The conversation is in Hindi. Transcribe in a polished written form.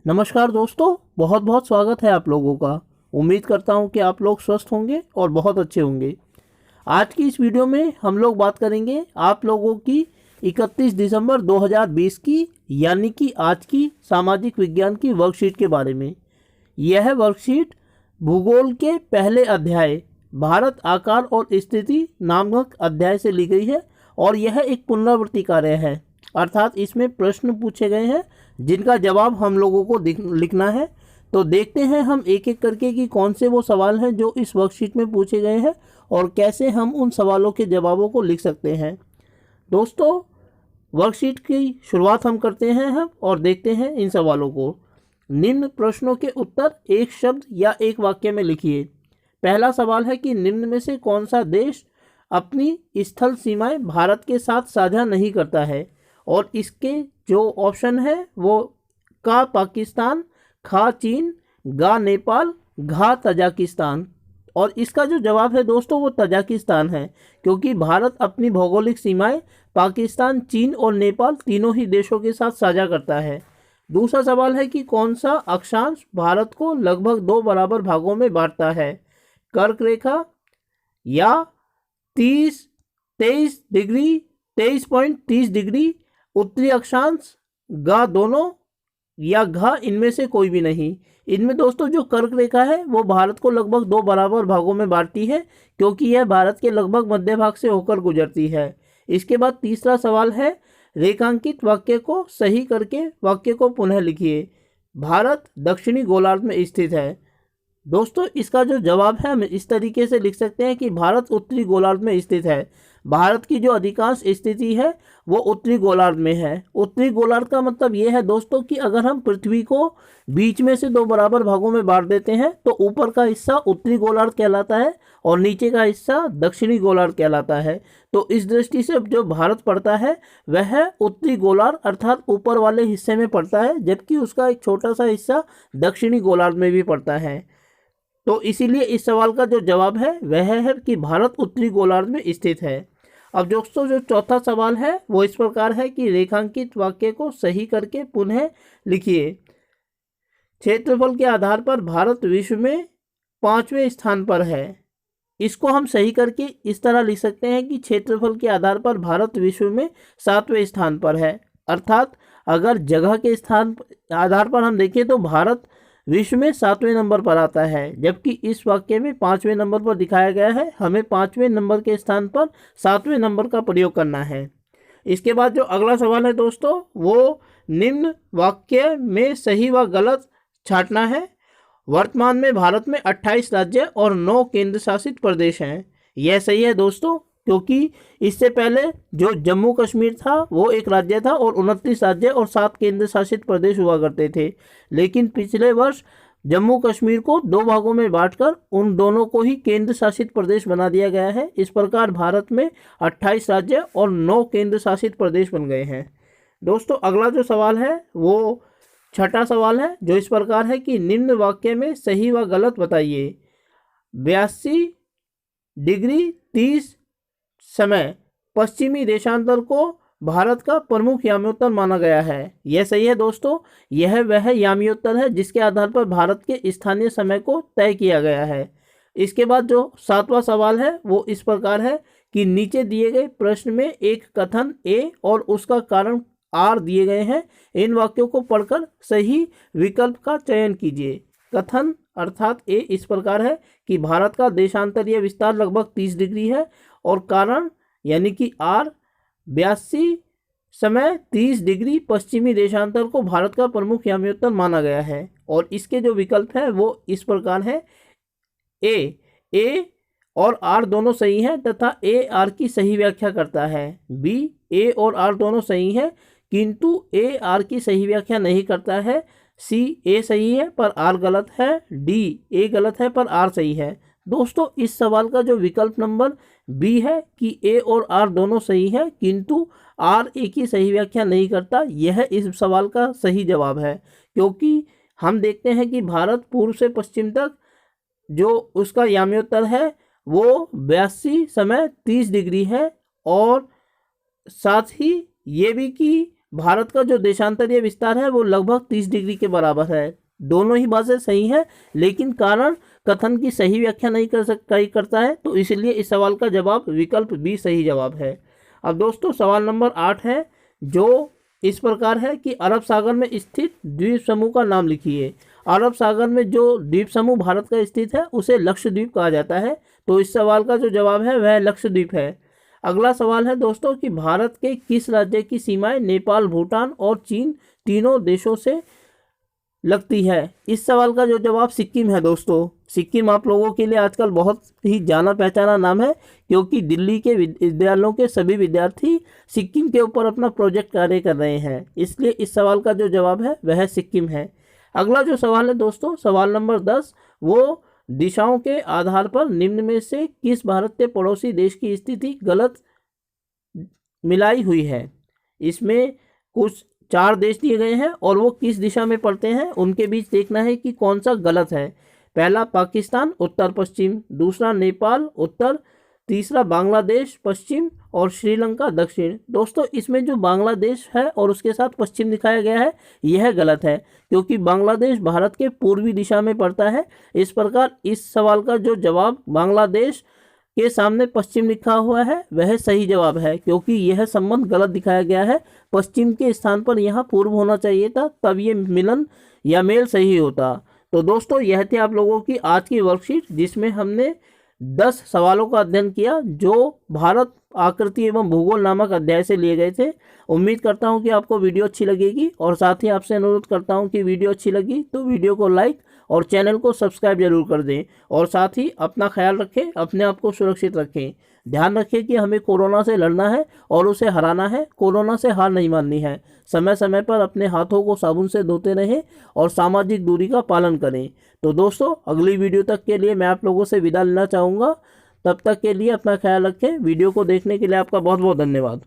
नमस्कार दोस्तों, बहुत बहुत स्वागत है आप लोगों का। उम्मीद करता हूं कि आप लोग स्वस्थ होंगे और बहुत अच्छे होंगे। आज की इस वीडियो में हम लोग बात करेंगे आप लोगों की 31 दिसंबर 2020 की यानी कि आज की सामाजिक विज्ञान की वर्कशीट के बारे में। यह वर्कशीट भूगोल के पहले अध्याय भारत आकार और स्थिति नामक अध्याय से ली गई है और यह एक पुनरावृत्ति कार्य है, अर्थात इसमें प्रश्न पूछे गए हैं जिनका जवाब हम लोगों को लिखना है। तो देखते हैं हम एक एक करके कि कौन से वो सवाल हैं जो इस वर्कशीट में पूछे गए हैं और कैसे हम उन सवालों के जवाबों को लिख सकते हैं। दोस्तों, वर्कशीट की शुरुआत हम करते हैं हम और देखते हैं इन सवालों को। निम्न प्रश्नों के उत्तर एक शब्द या एक वाक्य में लिखिए। पहला सवाल है कि निम्न में से कौन सा देश अपनी स्थल सीमाएं भारत के साथ साझा नहीं करता है, और इसके जो ऑप्शन है वो का पाकिस्तान, खा चीन, गा नेपाल, घा तजाकिस्तान। और इसका जो जवाब है दोस्तों वो तजाकिस्तान है, क्योंकि भारत अपनी भौगोलिक सीमाएं पाकिस्तान, चीन और नेपाल तीनों ही देशों के साथ साझा करता है। दूसरा सवाल है कि कौन सा अक्षांश भारत को लगभग 2 बराबर भागों में बांटता है, कर्क रेखा या 23 डिग्री 23.30 डिग्री, उत्तरी अक्षांश, गा दोनों, या घा इनमें से कोई भी नहीं। इनमें दोस्तों जो कर्क रेखा है वो भारत को लगभग 2 बराबर भागों में बांटती है, क्योंकि यह भारत के लगभग मध्य भाग से होकर गुजरती है। इसके बाद तीसरा सवाल है, रेखांकित वाक्य को सही करके वाक्य को पुनः लिखिए। भारत दक्षिणी गोलार्ध में स्थित है। दोस्तों, इसका जो जवाब है हम इस तरीके से लिख सकते हैं कि भारत उत्तरी गोलार्ध में स्थित है। भारत की जो अधिकांश स्थिति है वो उत्तरी गोलार्ध में है। उत्तरी गोलार्ध का मतलब ये है दोस्तों कि अगर हम पृथ्वी को बीच में से 2 बराबर भागों में बांट देते हैं तो ऊपर का हिस्सा उत्तरी गोलार्ध कहलाता है और नीचे का हिस्सा दक्षिणी गोलार्ध कहलाता है। तो इस दृष्टि से जो भारत पड़ता है वह उत्तरी गोलार्ध अर्थात ऊपर वाले हिस्से में पड़ता है, जबकि उसका एक छोटा सा हिस्सा दक्षिणी गोलार्ध में भी पड़ता है। तो इसीलिए इस सवाल का जो जवाब है वह है कि भारत उत्तरी गोलार्ध में स्थित है। अब दोस्तों जो चौथा सवाल है वो इस प्रकार है कि रेखांकित वाक्य को सही करके पुनः लिखिए। क्षेत्रफल के आधार पर भारत विश्व में 5वें स्थान पर है। इसको हम सही करके इस तरह लिख सकते हैं कि क्षेत्रफल के आधार पर भारत विश्व में 7वें स्थान पर है। अर्थात अगर जगह के स्थान आधार पर हम देखें तो भारत विश्व में 7वें नंबर पर आता है, जबकि इस वाक्य में 5वें नंबर पर दिखाया गया है। हमें 5वें नंबर के स्थान पर 7वें नंबर का प्रयोग करना है। इसके बाद जो अगला सवाल है दोस्तों वो निम्न वाक्य में सही व गलत छांटना है। वर्तमान में भारत में 28 राज्य और 9 केंद्र शासित प्रदेश हैं। यह सही है दोस्तों, क्योंकि इससे पहले जो जम्मू कश्मीर था वो एक राज्य था और 29 राज्य और 7 केंद्र शासित प्रदेश हुआ करते थे। लेकिन पिछले वर्ष जम्मू कश्मीर को 2 भागों में बांटकर उन दोनों को ही केंद्र शासित प्रदेश बना दिया गया है। इस प्रकार भारत में 28 राज्य और 9 केंद्र शासित प्रदेश बन गए हैं। दोस्तों, अगला जो सवाल है वो छठा सवाल है, जो इस प्रकार है कि निम्न वाक्य में सही व गलत बताइए। 82 डिग्री 30 समय पश्चिमी देशांतर को भारत का प्रमुख याम्योत्तर माना गया है। यह सही है दोस्तों। यह वह याम्योत्तर है जिसके आधार पर भारत के स्थानीय समय को तय किया गया है। इसके बाद जो 7वां सवाल है वो इस प्रकार है कि नीचे दिए गए प्रश्न में एक कथन ए और उसका कारण आर दिए गए हैं। इन वाक्यों को पढ़कर सही विकल्प का चयन कीजिए। कथन अर्थात ए इस प्रकार है कि भारत का देशांतरीय विस्तार लगभग 30 डिग्री है, और कारण यानी कि आर 82 समय 30 डिग्री पश्चिमी देशांतर को भारत का प्रमुख याम्योत्तर माना गया है। और इसके जो विकल्प हैं वो इस प्रकार है। ए और आर दोनों सही हैं तथा ए आर की सही व्याख्या करता है। बी ए और आर दोनों सही हैं किंतु ए आर की सही व्याख्या नहीं करता है। सी ए सही है पर आर गलत है। डी ए गलत है पर आर सही है। दोस्तों, इस सवाल का जो विकल्प नंबर बी है कि ए और आर दोनों सही है किंतु आर ए की सही व्याख्या नहीं करता, यह इस सवाल का सही जवाब है। क्योंकि हम देखते हैं कि भारत पूर्व से पश्चिम तक जो उसका याम्योत्तर है वो 82 समय 30 डिग्री है, और साथ ही ये भी कि भारत का जो देशांतरीय विस्तार है वो लगभग 30 डिग्री के बराबर है। दोनों ही बातें सही है, लेकिन कारण कथन की सही व्याख्या नहीं करता है, तो इसलिए इस सवाल का जवाब विकल्प बी सही जवाब है। अब दोस्तों सवाल नंबर 8 है, जो इस प्रकार है कि अरब सागर में स्थित द्वीप समूह का नाम लिखिए। अरब सागर में जो द्वीप समूह भारत का स्थित है उसे लक्षद्वीप कहा जाता है, तो इस सवाल का जो जवाब है वह लक्षद्वीप है। अगला सवाल है दोस्तों कि भारत के किस राज्य की सीमाएं नेपाल, भूटान और चीन तीनों देशों से लगती है। इस सवाल का जो जवाब सिक्किम है दोस्तों। सिक्किम आप लोगों के लिए आजकल बहुत ही जाना पहचाना नाम है, क्योंकि दिल्ली के विद्यालयों के सभी विद्यार्थी सिक्किम के ऊपर अपना प्रोजेक्ट कार्य कर रहे हैं, इसलिए इस सवाल का जो जवाब है वह सिक्किम है। अगला जो सवाल है दोस्तों, सवाल नंबर 10, वो दिशाओं के आधार पर निम्न में से किस भारत के पड़ोसी देश की स्थिति गलत मिलाई हुई है। इसमें कुछ 4 देश दिए गए हैं और वो किस दिशा में पड़ते हैं, उनके बीच देखना है कि कौन सा गलत है। पहला पाकिस्तान उत्तर पश्चिम, दूसरा नेपाल उत्तर, तीसरा बांग्लादेश पश्चिम और श्रीलंका दक्षिण। दोस्तों इसमें जो बांग्लादेश है और उसके साथ पश्चिम दिखाया गया है यह गलत है, क्योंकि बांग्लादेश भारत के पूर्वी दिशा में पड़ता है। इस प्रकार इस सवाल का जो जवाब बांग्लादेश के सामने पश्चिम लिखा हुआ है वह सही जवाब है, क्योंकि यह संबंध गलत दिखाया गया है। पश्चिम के स्थान पर यहाँ पूर्व होना चाहिए था, तब ये मिलन या मेल सही होता। तो दोस्तों यह थी आप लोगों की आज की वर्कशीट, जिसमें हमने 10 सवालों का अध्ययन किया जो भारत आकृति एवं भूगोल नामक अध्याय से लिए गए थे। उम्मीद करता हूं कि आपको वीडियो अच्छी लगेगी, और साथ ही आपसे अनुरोध करता हूं कि वीडियो अच्छी लगी तो वीडियो को लाइक और चैनल को सब्सक्राइब जरूर कर दें। और साथ ही अपना ख्याल रखें, अपने आप को सुरक्षित रखें। ध्यान रखें कि हमें कोरोना से लड़ना है और उसे हराना है। कोरोना से हार नहीं माननी है। समय समय पर अपने हाथों को साबुन से धोते रहें और सामाजिक दूरी का पालन करें। तो दोस्तों अगली वीडियो तक के लिए मैं आप लोगों से विदा लेना चाहूँगा। तब तक के लिए अपना ख्याल रखें। वीडियो को देखने के लिए आपका बहुत बहुत धन्यवाद।